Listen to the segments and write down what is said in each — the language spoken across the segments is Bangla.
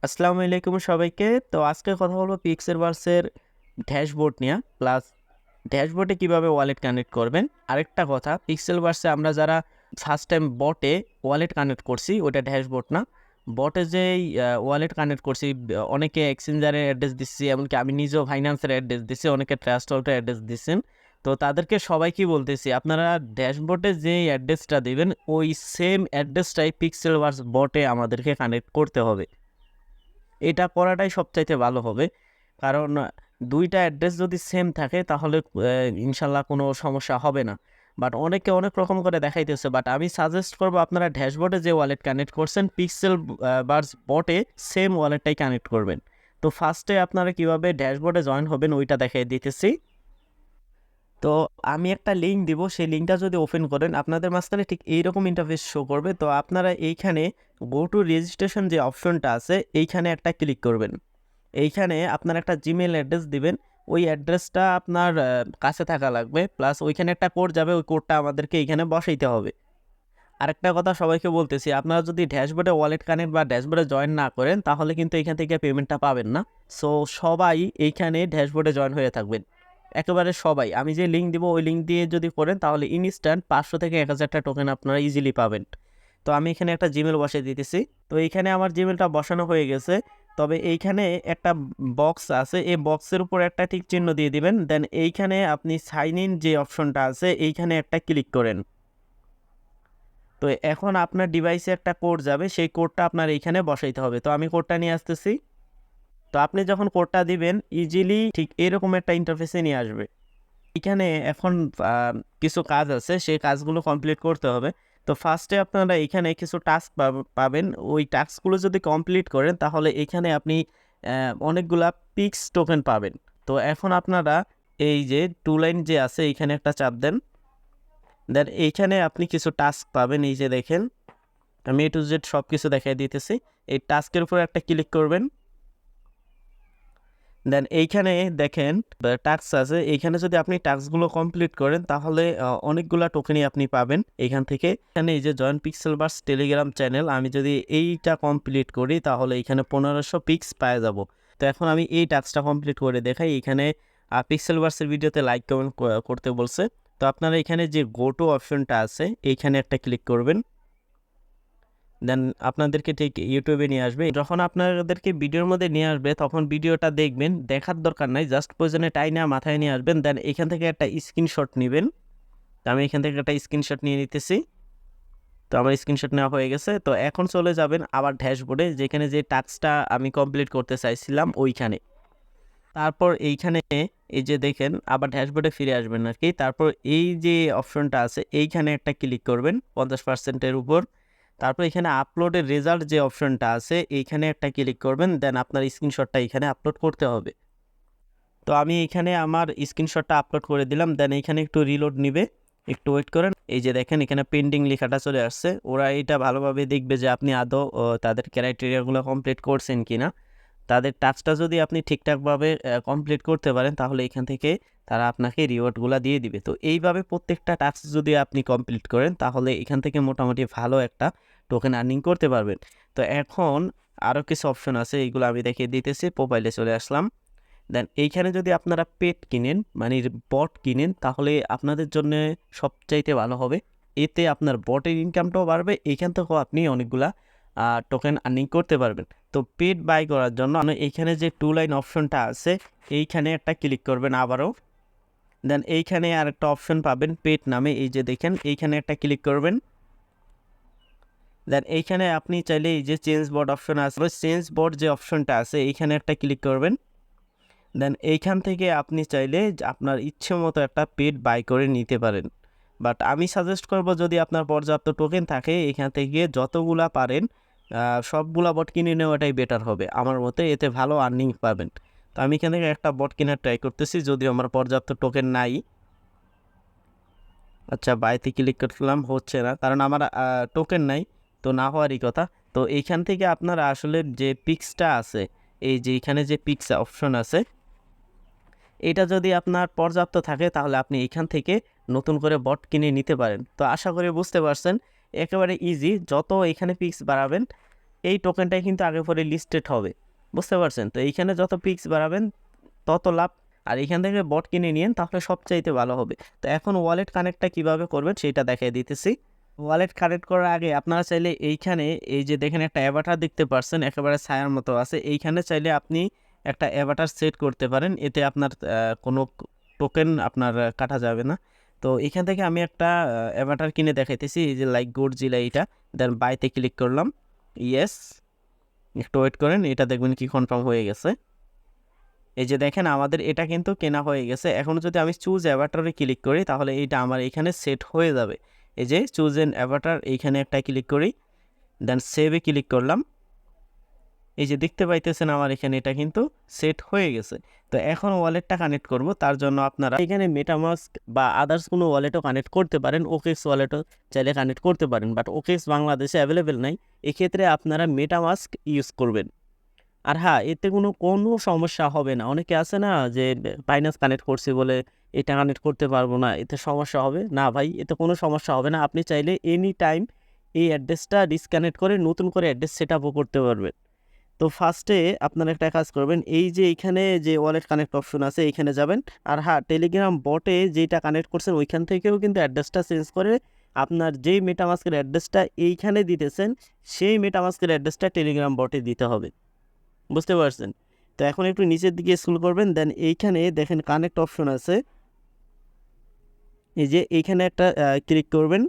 আসসালামু আলাইকুম সবাইকে। তো আজকে কথা বলবো পিক্সেলভার্সের ড্যাশবোর্ড নিয়ে, প্লাস ড্যাশবোর্ডে কিভাবে ওয়ালেট কানেক্ট করবেন। আরেকটা কথা, পিক্সেলভার্সে আমরা যারা ফার্স্ট টাইম বটে ওয়ালেট কানেক্ট করছি, ওটা ড্যাশবোর্ড না, বটে যেই ওয়ালেট কানেক্ট করছি, অনেকে এক্সচেঞ্জারের অ্যাড্রেস দিচ্ছি, এমনকি আমি নিজেও ফাইন্যান্সের অ্যাড্রেস দিচ্ছি, অনেকে ট্রাস্ট ওয়ালেটের অ্যাড্রেস দিচ্ছেন। তো তাদেরকে সবাইকে বলতেছি, আপনারা ড্যাশবোর্ডে যেই অ্যাড্রেসটা দিবেন ওই সেম অ্যাড্রেসটাই পিক্সেলভার্স বটে আমাদেরকে কানেক্ট করতে হবে। এটা করাটাই সবচাইতে ভালো হবে, কারণ দুইটা অ্যাড্রেস যদি সেম থাকে তাহলে ইনশাল্লাহ কোনো সমস্যা হবে না। বাট অনেকে অনেক রকম করে দেখাইতেছে, বাট আমি সাজেস্ট করবো আপনারা ড্যাশবোর্ডে যে ওয়ালেট কানেক্ট করছেন পিক্সেল বার্স বটে সেম ওয়ালেটটাই কানেক্ট করবেন। তো ফার্স্টে আপনারা কিভাবে ড্যাশবোর্ডে জয়েন হবেন ওইটা দেখাই দিতেছি। তো আমি একটা লিঙ্ক দিব, সেই লিঙ্কটা যদি ওপেন করেন আপনাদের মাঝখানে ঠিক এইরকম ইন্টারফেস শো করবে। তো আপনারা এইখানে গো টু রেজিস্ট্রেশন যে অপশনটা আছে এইখানে একটা ক্লিক করবেন। এইখানে আপনার একটা জিমেল অ্যাড্রেস দিবেন, ওই অ্যাড্রেসটা আপনার কাছে থাকা লাগবে, প্লাস ওইখানে একটা কোড যাবে, ওই কোডটা আমাদেরকে এইখানে বসাইতে হবে। আরেকটা কথা সবাইকে বলতেছি, আপনারা যদি ড্যাশবোর্ডে ওয়ালেট কানেক্ট বা ড্যাশবোর্ডে জয়েন না করেন তাহলে কিন্তু এখান থেকে পেমেন্টটা পাবেন না। সো সবাই এইখানে ড্যাশবোর্ডে জয়েন হয়ে থাকবেন, একেবারে সবাই। আমি যে লিঙ্ক দিব ওই লিঙ্ক দিয়ে যদি করেন তাহলে ইনস্ট্যান্ট 500 থেকে 1000টা টোকেন আপনারা ইজিলি পাবেন। তো আমি এখানে একটা জিমেল বসিয়ে দিতেছি। তো এইখানে আমার জিমেলটা বসানো হয়ে গেছে। তবে এইখানে একটা বক্স আছে, এই বক্সের উপর একটা টিক চিহ্ন দিয়ে দিবেন। দেন এইখানে আপনি সাইন ইন যে অপশনটা আছে এইখানে একটা ক্লিক করেন। তো এখন আপনার ডিভাইসে একটা কোড যাবে, সেই কোডটা আপনার এইখানে বসাইতে হবে। তো আমি কোডটা নিয়ে আসতেছি। তো আপনি যখন কোডটা দিবেন ইজিলি ঠিক এরকম একটা ইন্টারফেসে নিয়ে আসবে। এখানে এখন কিছু কাজ আছে, সেই কাজগুলো কমপ্লিট করতে হবে। তো ফার্স্টে আপনারা এখানে কিছু টাস্ক পাবেন, ওই টাস্কগুলো যদি কমপ্লিট করেন তাহলে এখানে আপনি অনেকগুলা পিক্স টোকেন পাবেন। তো এখন আপনারা এই যে টু লাইন যে আছে এইখানে একটা চাপ দেন। দেন এইখানে আপনি কিছু টাস্ক পাবেন, এই যে দেখেন আমি A to Z সব কিছু দেখাই দিতেছি। এই টাস্কের উপর একটা ক্লিক করবেন। দেন এইখানে দেখেন টাস্ক আছে, এইখানে যদি আপনি টাস্কগুলো কমপ্লিট করেন তাহলে অনেকগুলা টোকেনই আপনি পাবেন এখান থেকে। এখানে এই যে জয়েন পিক্সেলভার্স টেলিগ্রাম চ্যানেল, আমি যদি এইটা কমপ্লিট করি তাহলে এখানে 1500 পিক্স পাওয়া যাব। তো এখন আমি এই টাস্কটা কমপ্লিট করে দেখাই। এখানে পিক্সেলভার্সের ভিডিওতে লাইক কমেন্ট করতে বলছে। তো আপনারা এখানে যে গো টু অপশনটা আছে এইখানে একটা ক্লিক করবেন। দেন আপনাদেরকে ঠিক ইউটিউবে নিয়ে আসবে। যখন আপনাদেরকে ভিডিওর মধ্যে নিয়ে আসবে তখন ভিডিওটা দেখবেন, দেখার দরকার নাই, জাস্ট প্রয়োজনে টাইনা মাথায় নিয়ে আসবেন। দেন এখান থেকে একটা স্ক্রিনশট নেবেন। তো আমি এখান থেকে একটা স্ক্রিনশট নিয়ে নিতেছি। তো আমার স্ক্রিনশট নেওয়া হয়ে গেছে। তো এখন চলে যাবেন আবার ড্যাশবোর্ডে, যেখানে যে টাস্কটা আমি কমপ্লিট করতে চাইছিলাম ওইখানে। তারপর এইখানে এই যে দেখেন আবার ড্যাশবোর্ডে ফিরে আসবেন আর কি। তারপর এই যে অপশনটা আছে এইখানে একটা ক্লিক করবেন 50%-এর উপর। তারপর এখানে আপলোডের রেজাল্ট যে অপশনটা আছে এইখানে একটা ক্লিক করবেন। দেন আপনার স্ক্রিনশটটা এখানে আপলোড করতে হবে। তো আমি এখানে আমার স্ক্রিনশটটা আপলোড করে দিলাম। দেন এখানে একটু রিলোড নিবে, একটু ওয়েট করেন। এই যে দেখেন এখানে পেন্ডিং লেখাটা চলে আসছে। ওরা এটা ভালোভাবে দেখবে যে আপনি আদৌ তাদের ক্রাইটেরিয়াগুলো কমপ্লিট করছেন কিনা। তাদের টাস্কটা যদি আপনি ঠিকঠাকভাবে কমপ্লিট করতে পারেন তাহলে এখান থেকে তারা আপনাকে রিওয়ার্ডগুলো দিয়ে দিবে। তো এইভাবে প্রত্যেকটা টাস্ক যদি আপনি কমপ্লিট করেন তাহলে এখান থেকে মোটামুটি ভালো একটা টোকেন আর্নিং করতে পারবেন। তো এখন আরও কিছু অপশন আছে, এইগুলো আমি দেখিয়ে দিতেছি। প্রোফাইলে চলে আসলাম। দেন এইখানে যদি আপনারা পেট কিনেন মানে বট কিনেন তাহলে আপনাদের জন্য সবচাইতে ভালো হবে। এতে আপনার বটের ইনকামটাও বাড়বে, এইখান থেকেও আপনি অনেকগুলা টোকেন আর্নিং করতে পারবেন। তো পেট বাই করার জন্য এইখানে যে টু লাইন অপশনটা আছে এইখানে একটা ক্লিক করবেন আবারও। দেন এইখানে আর একটা অপশন পাবেন পেট নামে, এই যে দেখেন এইখানে একটা ক্লিক করবেন। দেন এইখানে আপনি চাইলে এই যে চেঞ্জ বট অপশন আছে, চেঞ্জ বট যে অপশনটা আছে এইখানে একটা ক্লিক করবেন। দেন এইখান থেকে আপনি চাইলে আপনার ইচ্ছে মতো একটা পেট বাই করে নিতে পারেন। বাট আমি সাজেস্ট করব যদি আপনার পর্যাপ্ত টোকেন থাকে এখান থেকে যতগুলা পারেন সবগুলা বট কিনে নেওয়াটাই বেটার হবে আমার মতে, এতে ভালো আর্নিং পাবেন। তো আমি এখান থেকে একটা বট কেনার ট্রাই করতেছি, যদিও আমার পর্যাপ্ত টোকেন নাই। আচ্ছা বাইতে ক্লিক করলাম, হচ্ছে না কারণ আমার টোকেন নাই, তো না হওয়ারই কথা। তো এইখান থেকে আপনারা আসলে যে পিক্সটা আছে, এই যে এখানে যে পিক্স অপশন আছে এটা যদি আপনার পর্যাপ্ত থাকে তাহলে আপনি এখান থেকে নতুন করে বট কিনে নিতে পারেন। তো আশা করি বুঝতে পারছেন, একেবারে ইজি। যত এখানে পিক্স বাড়াবেন এই টোকেনটাই কিন্তু আগে পরে লিস্টেড হবে, বুঝতে পারছেন? তো এইখানে যত পিক্স বাড়াবেন তত লাভ, আর এইখান থেকে বট কিনে নিয়েন তাহলে সবচাইতে ভালো হবে। তো এখন ওয়ালেট কানেক্টটা কীভাবে করবেন সেটা দেখিয়ে দিতেছি। ওয়ালেট কানেক্ট করার আগে আপনারা চাইলে এইখানে এই যে দেখেন একটা অ্যাভাটার দেখতে পারছেন একেবারে ছায়ার মতো আছে, এইখানে চাইলে আপনি একটা অ্যাভাটার সেট করতে পারেন, এতে আপনার কোনো টোকেন আপনার কাটা যাবে না। তো এখান থেকে আমি একটা অ্যাভাটার কিনে দেখাইতেছি, এই যে লাইক গডজিলা, এইটা দেন বাইতে ক্লিক করলাম, ইয়েস, একটু ওয়েট করেন, এটা দেখবেন কি কনফার্ম হয়ে গেছে। এই যে দেখেন আমাদের এটা কিন্তু কেনা হয়ে গেছে। এখন যদি আমি চুজ অ্যাভাটারে ক্লিক করি তাহলে এইটা আমার এখানে সেট হয়ে যাবে। এই যে চুজ এন অ্যাভাটার, এইখানে একটা ক্লিক করি, দেন সেভে ক্লিক করলাম। এই যে দেখতে পাইতেছেন আমার এখানে এটা কিন্তু সেট হয়ে গেছে। তো এখন ওয়ালেটটা কানেক্ট করব, তার জন্য আপনারা এখানে মেটামাস্ক বা আদার্স কোনো ওয়ালেটও কানেক্ট করতে পারেন, ওকেক্স ওয়ালেটও চাইলে কানেক্ট করতে পারেন, বাট ওকেক্স বাংলাদেশে অ্যাভেলেবেল নাই। এক্ষেত্রে আপনারা মেটামাস্ক ইউজ করবেন। আর হ্যাঁ, এতে কোনো সমস্যা হবে না। অনেকে আছে না যে বাইন্যান্স কানেক্ট করছি বলে এটা কানেক্ট করতে পারবো না, এতে সমস্যা হবে না। ভাই, এতে কোনো সমস্যা হবে না। আপনি চাইলে এনি টাইম এই অ্যাড্রেসটা ডিসকানেক্ট করে নতুন করে অ্যাড্রেস সেট আপও করতে পারবেন। তো ফার্স্টে আপনারা একটা কাজ করবেন, এই যে এইখানে যে ওয়ালেট কানেক্ট অপশন আছে এইখানে যাবেন। আর হ্যাঁ, টেলিগ্রাম বটে যেটা কানেক্ট করছেন ওইখান থেকেও কিন্তু অ্যাড্রেসটা চেঞ্জ করে আপনার যেই মেটামাস্কের অ্যাড্রেসটা এইখানে দিতেছেন সেই মেটামাস্কের অ্যাড্রেসটা টেলিগ্রাম বটে দিতে হবে, বুঝতে পারছেন? তো এখন একটু নিচের দিকে স্ক্রল করবেন, দেন এইখানে দেখেন কানেক্ট অপশন আছে, এই যে এইখানে একটা ক্লিক করবেন,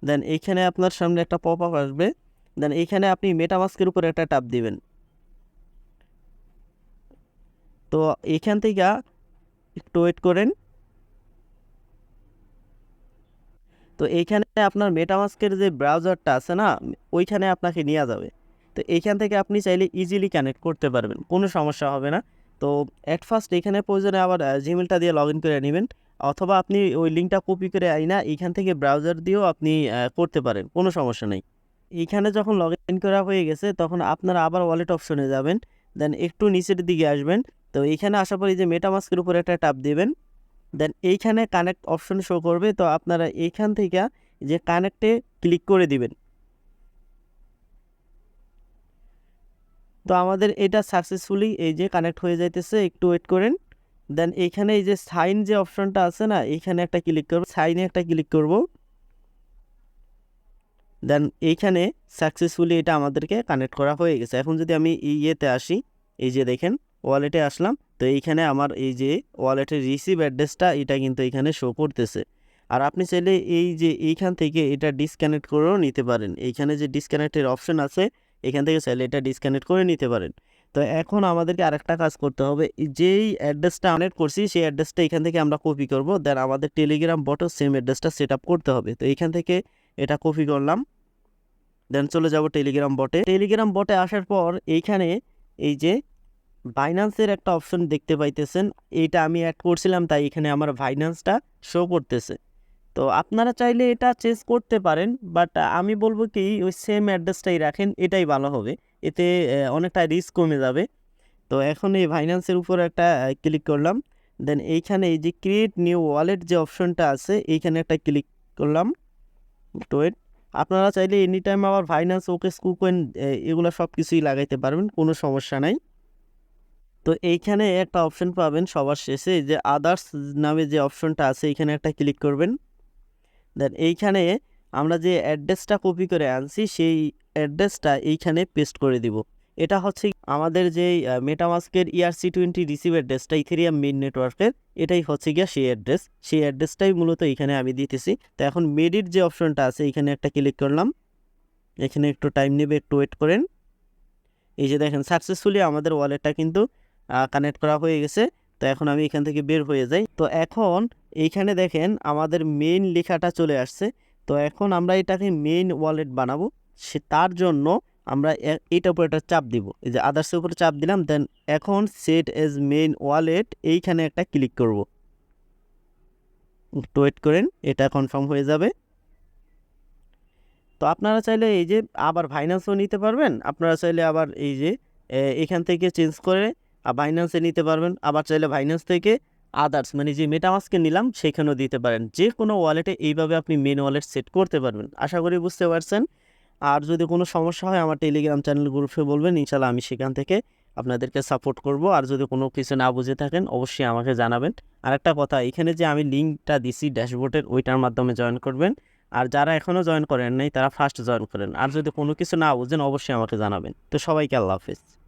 দেন এইখানে আপনার সামনে একটা পপ আপ আসবে, দেন এইখানে আপনি মেটামাস্কের উপরে একটা ট্যাপ দিবেন। তো এইখান থেকে একটু ওয়েট করেন। তো এইখানে আপনার মেটামাস্কের যে ব্রাউজারটা আছে না, ওইখানে আপনাকে নিয়ে যাবে। তো এইখান থেকে আপনি চাইলে ইজিলি কানেক্ট করতে পারবেন, কোনো সমস্যা হবে না। তো অ্যাট ফার্স্ট এখানে প্রয়োজনে আবার জিমেলটা দিয়ে লগ ইন করে নেবেন, অথবা আপনি ওই লিঙ্কটা কপি করে আইনা এইখান থেকে ব্রাউজার দিয়েও আপনি করতে পারেন, কোনো সমস্যা নেই। এইখানে যখন লগ ইন করা হয়ে গেছে তখন আপনারা আবার ওয়ালেট অপশনে যাবেন, দেন একটু নিচের দিকে আসবেন। তো এইখানে আসার পর এই যে মেটামাস্কের উপরে একটা ট্যাপ দেবেন, দেন এইখানে কানেক্ট অপশন শো করবে। তো আপনারা এইখান থেকে যে কানেক্টে ক্লিক করে দিবেন। তো আমাদের এটা সাকসেসফুলি এই যে কানেক্ট হয়ে যাইতেছে, একটু ওয়েট করেন। দেন এইখানে এই যে সাইন যে অপশনটা আছে না, এইখানে একটা ক্লিক করব, সাইনে একটা ক্লিক করব। দেন এইখানে সাকসেসফুলি এটা আমাদেরকে কানেক্ট করা হয়ে গেছে। এখন যদি আমি ইয়েতে আসি, এই যে দেখেন ওয়ালেটে আসলাম, তো এইখানে আমার এই যে ওয়ালেটের রিসিভ অ্যাড্রেসটা এটা কিন্তু এখানে শো করতেছে। আর আপনি চাইলে এই যে এইখান থেকে এটা ডিসকানেক্ট করেও নিতে পারেন, এইখানে যে ডিসকানেক্টের অপশন আছে এখান থেকে চাইলে এটা ডিসকানেক্ট করে নিতে পারেন। তো এখন আমাদেরকে আরেকটা কাজ করতে হবে, যেই অ্যাড্রেসটা কানেক্ট করছি সেই অ্যাড্রেসটা এখান থেকে আমরা কপি করব, দেন আমাদের টেলিগ্রাম বটও সেম অ্যাড্রেসটা সেট আপ করতে হবে। তো এইখান থেকে এটা কপি করলাম, দেন চলে যাব টেলিগ্রাম বটে। টেলিগ্রাম বটে আসার পর এইখানে এই যে বাইন্যান্সের একটা অপশন দেখতে পাইতেছেন, এইটা আমি অ্যাড করছিলাম তাই এখানে আমার বাইন্যান্সটা শো করতেছে। তো আপনারা চাইলে এটা চেঞ্জ করতে পারেন, বাট আমি বলবো কি ওই সেম অ্যাড্রেসটাই রাখেন, এটাই ভালো হবে, এতে অনেকটা রিস্ক কমে যাবে। তো এখন এই বাইন্যান্সের উপর একটা ক্লিক করলাম, দেন এইখানে এই যে ক্রিয়েট নিউ ওয়ালেট যে অপশনটা আছে এইখানে একটা ক্লিক করলাম। তো আপনারা চাইলে এনি টাইম আবার ফাইন্যান্স ওকেক্স কুকয়েন এগুলো সব কিছুই লাগাইতে পারবেন, কোনো সমস্যা নাই। তো এইখানে একটা অপশন পাবেন সবার শেষে, যে আদার্স নামে যে অপশনটা আছে এইখানে একটা ক্লিক করবেন। দেন এইখানে আমরা যে অ্যাড্রেসটা কপি করে আনছি সেই অ্যাড্রেসটা এইখানে পেস্ট করে দিব। এটা হচ্ছে আমাদের যেই মেটামাস্কের ERC20 রিসিভ অ্যাড্রেসটা ইথেরিয়াম মেইন নেটওয়ার্কের, এটাই হচ্ছে গিয়া সেই অ্যাড্রেস। সেই অ্যাড্রেসটাই মূলত এখানে আমি দিতেছি। তো এখন মেডির যে অপশনটা আছে এখানে একটা ক্লিক করলাম, এখানে একটু টাইম নেবে, একটু ওয়েট করেন। এই যে দেখেন সাকসেসফুলি আমাদের ওয়ালেটটা কিন্তু কানেক্ট করা হয়ে গেছে। তো এখন আমি এখান থেকে বের হয়ে যাই। তো এখন এইখানে দেখেন আমাদের মেইন লেখাটা চলে আসছে। তো এখন আমরা এটাকে মেইন ওয়ালেট বানাবো, তার জন্য আমরা এইটার উপরে একটা চাপ দিব, এই যে আদার্সের উপরে চাপ দিলাম। দেন এখন সেট এজ মেইন ওয়ালেট এইখানে একটা ক্লিক করব, একটু ওয়েট করেন, এটা কনফার্ম হয়ে যাবে। তো আপনারা চাইলে এই যে আবার বাইন্যান্সও নিতে পারবেন, আপনারা চাইলে আবার এই যে এখান থেকে চেঞ্জ করে বাইন্যান্সে নিতে পারবেন, আবার চাইলে বাইন্যান্স থেকে আদার্স মানে যে মেটামাস্কে নিলাম সেখানেও দিতে পারেন। যে কোনো ওয়ালেটে এইভাবে আপনি মেন ওয়ালেট সেট করতে পারবেন। আশা করি বুঝতে পারছেন। আর যদি কোনো সমস্যা হয় আমার টেলিগ্রাম চ্যানেল গ্রুপে বলবেন, ইনশাল্লাহ আমি সেখান থেকে আপনাদেরকে সাপোর্ট করব। আর যদি কোনো কিছু না বুঝে থাকেন অবশ্যই আমাকে জানাবেন। আর একটা কথা, এখানে যে আমি লিঙ্কটা দিছি ড্যাশবোর্ডের, ওইটার মাধ্যমে জয়েন করবেন। আর যারা এখনও জয়েন করেন নাই তারা ফার্স্ট জয়েন করেন। আর যদি কোনো কিছু না বুঝেন অবশ্যই আমাকে জানাবেন। তো সবাইকে আল্লাহ হাফেজ।